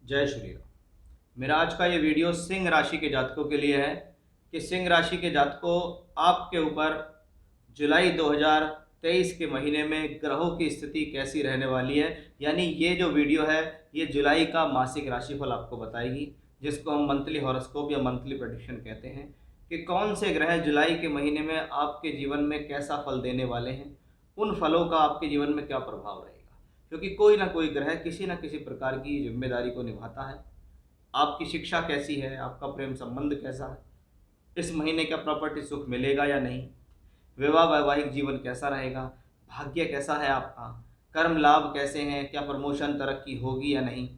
जय श्री राम। मेरा आज का ये वीडियो सिंह राशि के जातकों के लिए है कि सिंह राशि के जातकों, आपके ऊपर जुलाई 2023 के महीने में ग्रहों की स्थिति कैसी रहने वाली है। यानी ये जो वीडियो है ये जुलाई का मासिक राशिफल आपको बताएगी, जिसको हम मंथली हॉरोस्कोप या मंथली प्रेडिक्शन कहते हैं कि कौन से ग्रह जुलाई के महीने में आपके जीवन में कैसा फल देने वाले हैं, उन फलों का आपके जीवन में क्या प्रभाव रहेगा। क्योंकि कोई ना कोई ग्रह किसी न किसी प्रकार की जिम्मेदारी को निभाता है। आपकी शिक्षा कैसी है, आपका प्रेम संबंध कैसा है, इस महीने क्या प्रॉपर्टी सुख मिलेगा या नहीं, विवाह वैवाहिक जीवन कैसा रहेगा, भाग्य कैसा है आपका, कर्म लाभ कैसे हैं, क्या प्रमोशन तरक्की होगी या नहीं,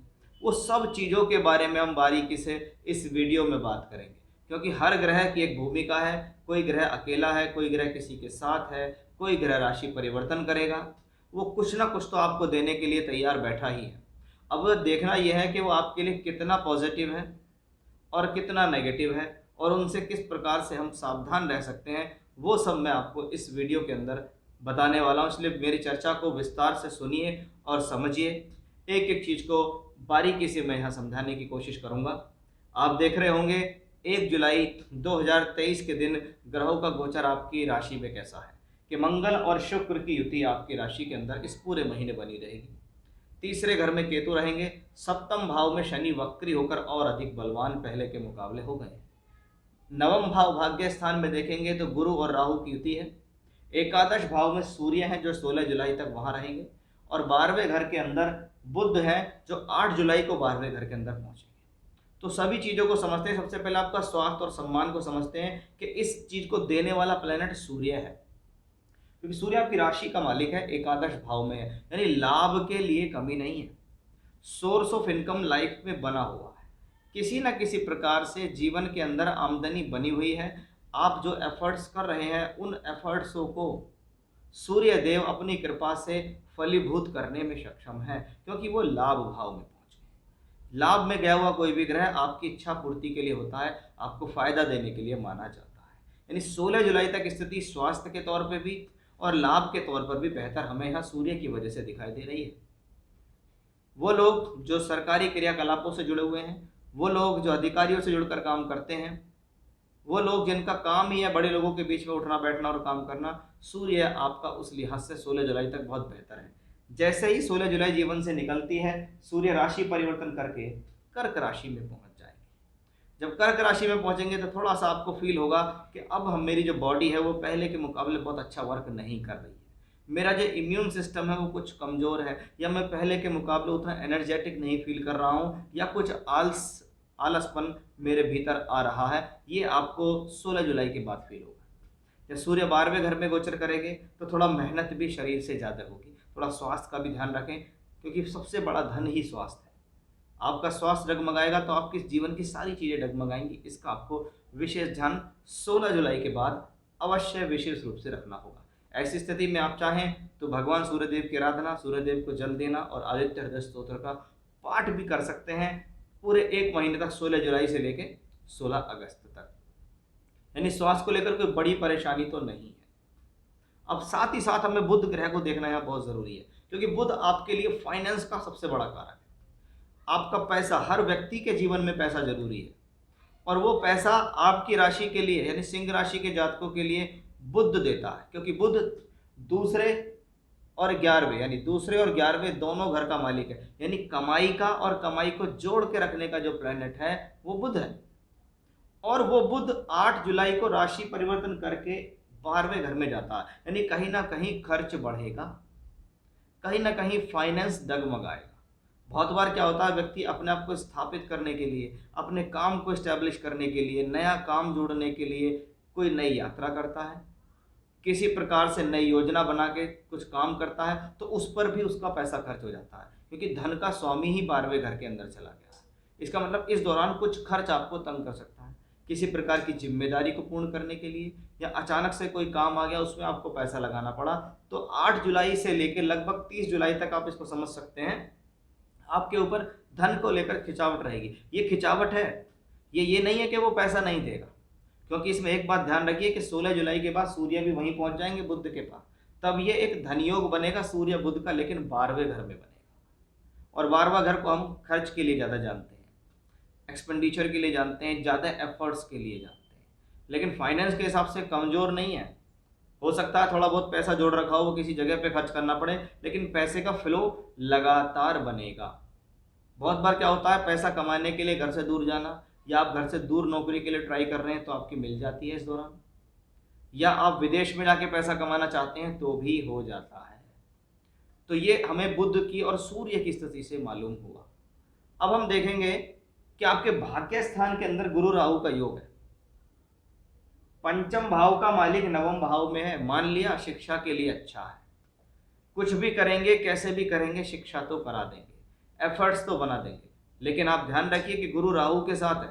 वो सब चीज़ों के बारे में हम बारीकी से इस वीडियो में बात करेंगे। क्योंकि हर ग्रह की एक भूमिका है, कोई ग्रह अकेला है, कोई ग्रह किसी के साथ है, कोई ग्रह राशि परिवर्तन करेगा, वो कुछ ना कुछ तो आपको देने के लिए तैयार बैठा ही है। अब देखना यह है कि वो आपके लिए कितना पॉजिटिव है और कितना नेगेटिव है, और उनसे किस प्रकार से हम सावधान रह सकते हैं, वो सब मैं आपको इस वीडियो के अंदर बताने वाला हूँ। इसलिए मेरी चर्चा को विस्तार से सुनिए और समझिए। एक एक चीज़ को बारीकी से मैं यहाँ समझाने की कोशिश करूँगा। आप देख रहे होंगे 1 जुलाई 2023 के दिन ग्रहों का गोचर आपकी राशि में कैसा है कि मंगल और शुक्र की युति आपकी राशि के अंदर इस पूरे महीने बनी रहेगी। तीसरे घर में केतु रहेंगे, सप्तम भाव में शनि वक्री होकर और अधिक बलवान पहले के मुकाबले हो गए। नवम भाव भाग्य स्थान में देखेंगे तो गुरु और राहु की युति है। एकादश भाव में सूर्य हैं जो 16 जुलाई तक वहां रहेंगे, और 12वें घर के अंदर बुध है जो 8 जुलाई को 12वें घर के अंदर पहुंचेंगे। तो सभी चीज़ों को समझते हैं। सबसे पहले आपका स्वास्थ्य और सम्मान को समझते हैं कि इस चीज़ को देने वाला प्लेनेट सूर्य है, क्योंकि सूर्य आपकी राशि का मालिक है, एकादश भाव में है, यानी लाभ के लिए कमी नहीं है। सोर्स ऑफ इनकम लाइफ में बना हुआ है, किसी न किसी प्रकार से जीवन के अंदर आमदनी बनी हुई है। आप जो एफर्ट्स कर रहे हैं उन एफर्ट्सों को सूर्य देव अपनी कृपा से फलीभूत करने में सक्षम है, क्योंकि वो लाभ भाव में पहुंच गए। लाभ में गया हुआ कोई भी ग्रह आपकी इच्छा पूर्ति के लिए होता है, आपको फायदा देने के लिए माना जाता है। यानी 16 जुलाई तक स्थिति स्वास्थ्य के तौर पे भी और लाभ के तौर पर भी बेहतर हमें यहाँ सूर्य की वजह से दिखाई दे रही है। वो लोग जो सरकारी क्रियाकलापों से जुड़े हुए हैं, वो लोग जो अधिकारियों से जुड़कर काम करते हैं, वो लोग जिनका काम ही है बड़े लोगों के बीच में उठना बैठना और काम करना, सूर्य आपका उस लिहाज से 16 जुलाई तक बहुत बेहतर है। जैसे ही 16 जुलाई जीवन से निकलती है, सूर्य राशि परिवर्तन करके कर्क राशि में पहुंच जाएंगे। जब कर्क राशि में पहुंचेंगे तो थोड़ा सा आपको फील होगा कि अब हम मेरी जो बॉडी है वो पहले के मुकाबले बहुत अच्छा वर्क नहीं कर रही है, मेरा जो इम्यून सिस्टम है वो कुछ कमज़ोर है, या मैं पहले के मुकाबले उतना एनर्जेटिक नहीं फील कर रहा हूँ, या कुछ आलसपन मेरे भीतर आ रहा है। ये आपको 16 जुलाई के बाद फील होगा। जब सूर्य 12वें घर में गोचर करेंगे तो थोड़ा मेहनत भी शरीर से ज़्यादा होगी। थोड़ा स्वास्थ्य का भी ध्यान रखें, क्योंकि सबसे बड़ा धन ही स्वास्थ्य है। आपका स्वास्थ्य डगमगाएगा तो आपकी जीवन की सारी चीज़ें डगमगाएंगी। इसका आपको विशेष ध्यान 16 जुलाई के बाद अवश्य विशेष रूप से रखना होगा। ऐसी स्थिति में आप चाहें तो भगवान सूर्यदेव की आराधना, सूर्यदेव को जल देना और आदित्य हृदय स्तोत्र का पाठ भी कर सकते हैं पूरे एक महीने तक, 16 जुलाई से लेकर 16 अगस्त तक। यानी स्वास्थ्य को लेकर कोई बड़ी परेशानी तो नहीं है। अब साथ ही साथ हमें बुध ग्रह को देखना यहाँ बहुत ज़रूरी है, क्योंकि बुध आपके लिए फाइनेंस का सबसे बड़ा कारक है। आपका पैसा, हर व्यक्ति के जीवन में पैसा जरूरी है, और वो पैसा आपकी राशि के लिए यानी सिंह राशि के जातकों के लिए बुध देता है, क्योंकि बुध दूसरे और 11वें यानी दूसरे और 11वें दोनों घर का मालिक है। यानी कमाई का और कमाई को जोड़ के रखने का जो प्लैनेट है वो बुध है। और वो बुध 8 जुलाई को राशि परिवर्तन करके 12वें घर में जाता है, यानी कहीं ना कहीं खर्च बढ़ेगा, कहीं ना कहीं फाइनेंस डगमगाएगा। बहुत बार क्या होता है, व्यक्ति अपने आप को स्थापित करने के लिए, अपने काम को इस्टेब्लिश करने के लिए, नया काम जोड़ने के लिए कोई नई यात्रा करता है, किसी प्रकार से नई योजना बना के कुछ काम करता है, तो उस पर भी उसका पैसा खर्च हो जाता है, क्योंकि धन का स्वामी ही 12वें घर के अंदर चला गया है। इसका मतलब इस दौरान कुछ खर्च आपको तंग कर सकता है, किसी प्रकार की जिम्मेदारी को पूर्ण करने के लिए, या अचानक से कोई काम आ गया उसमें आपको पैसा लगाना पड़ा। तो 8 जुलाई से लेकर लगभग 30 जुलाई तक आप इसको समझ सकते हैं, आपके ऊपर धन को लेकर खिंचावट रहेगी। ये खिंचावट है, ये नहीं है कि वो पैसा नहीं देगा, क्योंकि इसमें एक बात ध्यान रखिए कि 16 जुलाई के बाद सूर्य भी वहीं पहुंच जाएंगे बुध के पास, तब ये एक धन योग बनेगा सूर्य बुध का, लेकिन 12वें घर में बनेगा। और 12वां घर को हम खर्च के लिए ज़्यादा जानते हैं, एक्सपेंडिचर के लिए जानते हैं, ज़्यादा एफर्ट्स के लिए जानते हैं, लेकिन फाइनेंस के हिसाब से कमज़ोर नहीं है। हो सकता है थोड़ा बहुत पैसा जोड़ रखा हो, वो किसी जगह पे खर्च करना पड़े, लेकिन पैसे का फ्लो लगातार बनेगा। बहुत बार क्या होता है, पैसा कमाने के लिए घर से दूर जाना, या आप घर से दूर नौकरी के लिए ट्राई कर रहे हैं तो आपकी मिल जाती है इस दौरान, या आप विदेश में जाके पैसा कमाना चाहते हैं तो भी हो जाता है। तो ये हमें बुध की और सूर्य की स्थिति से मालूम हुआ। अब हम देखेंगे कि आपके भाग्य स्थान के अंदर गुरु राहु का योग है। पंचम भाव का मालिक नवम भाव में है, मान लिया शिक्षा के लिए अच्छा है, कुछ भी करेंगे, कैसे भी करेंगे, शिक्षा तो करा देंगे, एफर्ट्स तो बना देंगे। लेकिन आप ध्यान रखिए कि गुरु राहु के साथ है,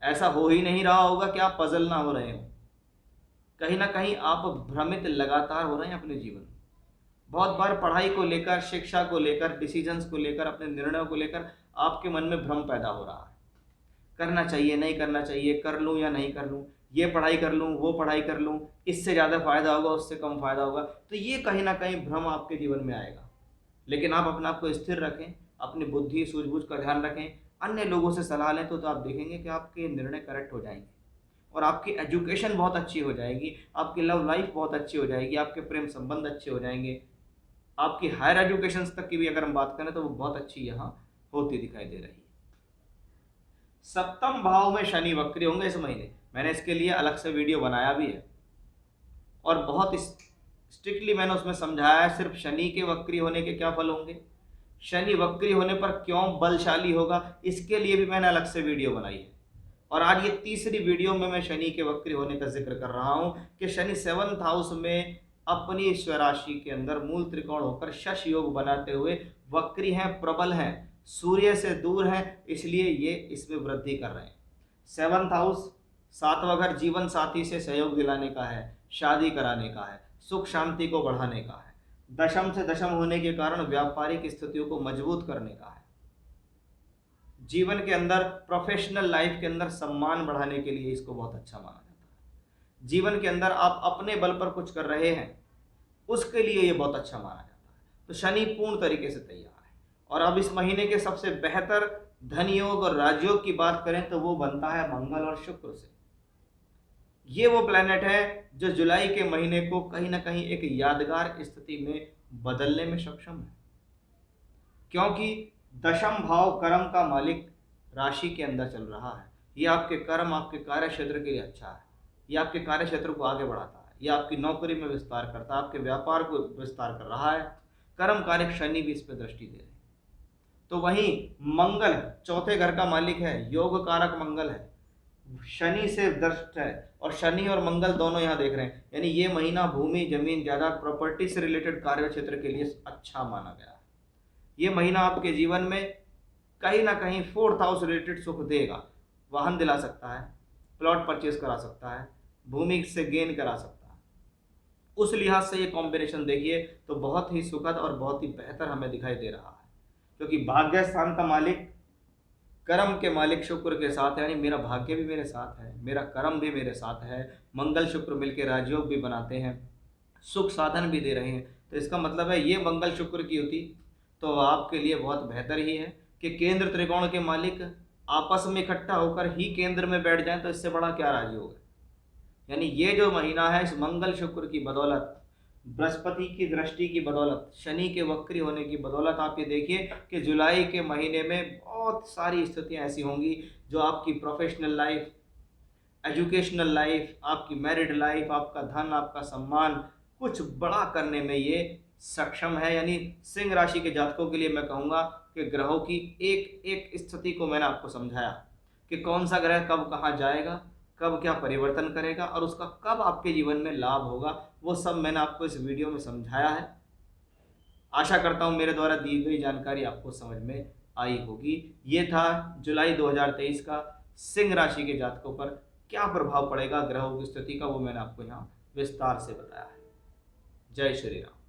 ऐसा हो ही नहीं रहा होगा कि आप पजल ना हो रहे हो, कहीं ना कहीं आप भ्रमित लगातार हो रहे हैं अपने जीवन में। बहुत बार पढ़ाई को लेकर, शिक्षा को लेकर, डिसीजंस को लेकर, अपने निर्णयों को लेकर आपके मन में भ्रम पैदा हो रहा है, करना चाहिए नहीं करना चाहिए, कर लूँ या नहीं कर लूँ, ये पढ़ाई कर लूँ, वो पढ़ाई कर लूँ, इससे ज़्यादा फायदा होगा, उससे कम फायदा होगा। तो ये कहीं ना कहीं भ्रम आपके जीवन में आएगा। लेकिन आप अपने आप को स्थिर रखें, अपनी बुद्धि सूझबूझ का ध्यान रखें, अन्य लोगों से सलाह लें तो आप देखेंगे कि आपके निर्णय करेक्ट हो जाएंगे, और आपकी एजुकेशन बहुत अच्छी हो जाएगी, आपकी लव लाइफ बहुत अच्छी हो जाएगी, आपके प्रेम संबंध अच्छे हो जाएंगे, आपकी हायर एजुकेशन तक की भी अगर हम बात करें तो वो बहुत अच्छी यहाँ होती दिखाई दे रही है। सप्तम भाव में शनि वक्री होंगे इस महीने, मैंने इसके लिए अलग से वीडियो बनाया भी है और बहुत स्ट्रिक्टली मैंने उसमें समझाया है सिर्फ शनि के वक्री होने के क्या फल होंगे, शनि वक्री होने पर क्यों बलशाली होगा, इसके लिए भी मैंने अलग से वीडियो बनाई है। और आज ये तीसरी वीडियो में मैं शनि के वक्री होने का जिक्र कर रहा हूं कि शनि 7th हाउस में अपनी स्वराशि के अंदर मूल त्रिकोण होकर शश योग बनाते हुए वक्री हैं, प्रबल हैं, सूर्य से दूर हैं, इसलिए ये इसमें वृद्धि कर रहे हैं। 7th हाउस 7वां घर जीवन साथी से सहयोग दिलाने का है, शादी कराने का है, सुख शांति को बढ़ाने का है। दशम से दशम होने के कारण व्यापारिक स्थितियों को मजबूत करने का है। जीवन के अंदर प्रोफेशनल लाइफ के अंदर सम्मान बढ़ाने के लिए इसको बहुत अच्छा माना जाता है। जीवन के अंदर आप अपने बल पर कुछ कर रहे हैं उसके लिए ये बहुत अच्छा माना जाता है। तो शनि पूर्ण तरीके से तैयार है। और अब इस महीने के सबसे बेहतर धन योग और राजयोग की बात करें तो वो बनता है मंगल और शुक्र से। ये वो प्लैनेट है जो जुलाई के महीने को कहीं ना कहीं एक यादगार स्थिति में बदलने में सक्षम है, क्योंकि दशम भाव कर्म का मालिक राशि के अंदर चल रहा है। ये आपके कर्म, आपके कार्य क्षेत्र के लिए अच्छा है, ये आपके कार्य क्षेत्र को आगे बढ़ाता है, ये आपकी नौकरी में विस्तार करता है, आपके व्यापार को विस्तार कर रहा है। कर्म कारक शनि भी इस पर दृष्टि दे रहे हैं। तो वहीं मंगल चौथे घर का मालिक है, योग कारक मंगल है, शनि से दृष्ट है, और शनि और मंगल दोनों यहाँ देख रहे हैं। यानी ये महीना भूमि, जमीन, जायदाद, प्रॉपर्टी से रिलेटेड कार्य क्षेत्र के लिए अच्छा माना गया है। ये महीना आपके जीवन में कहीं ना कहीं 4th हाउस रिलेटेड सुख देगा, वाहन दिला सकता है, प्लॉट परचेज करा सकता है, भूमि से गेन करा सकता है। उस लिहाज से ये कॉम्बिनेशन देखिए तो बहुत ही सुखद और बहुत ही बेहतर हमें दिखाई दे रहा है, क्योंकि भाग्य स्थान का मालिक कर्म के मालिक शुक्र के साथ है, यानी मेरा भाग्य भी मेरे साथ है, मेरा कर्म भी मेरे साथ है, मंगल शुक्र मिलकर राजयोग भी बनाते हैं, सुख साधन भी दे रहे हैं। तो इसका मतलब है ये मंगल शुक्र की युति तो आपके लिए बहुत बेहतर ही है कि केंद्र त्रिकोण के मालिक आपस में इकट्ठा होकर ही केंद्र में बैठ जाएं, तो इससे बड़ा क्या राजयोग है। यानी ये जो महीना है इस मंगल शुक्र की बदौलत, बृहस्पति की दृष्टि की बदौलत, शनि के वक्री होने की बदौलत आप ये देखिए कि जुलाई के महीने में बहुत सारी स्थितियां ऐसी होंगी जो आपकी प्रोफेशनल लाइफ, एजुकेशनल लाइफ, आपकी मैरिड लाइफ, आपका धन, आपका सम्मान कुछ बड़ा करने में ये सक्षम है। यानी सिंह राशि के जातकों के लिए मैं कहूँगा कि ग्रहों की एक एक स्थिति को मैंने आपको समझाया कि कौन सा ग्रह कब कहाँ जाएगा, कब क्या परिवर्तन करेगा और उसका कब आपके जीवन में लाभ होगा, वो सब मैंने आपको इस वीडियो में समझाया है। आशा करता हूँ मेरे द्वारा दी गई जानकारी आपको समझ में आई होगी। ये था जुलाई 2023 का सिंह राशि के जातकों पर क्या प्रभाव पड़ेगा ग्रहों की स्थिति का, वो मैंने आपको यहाँ विस्तार से बताया है। जय श्री राम।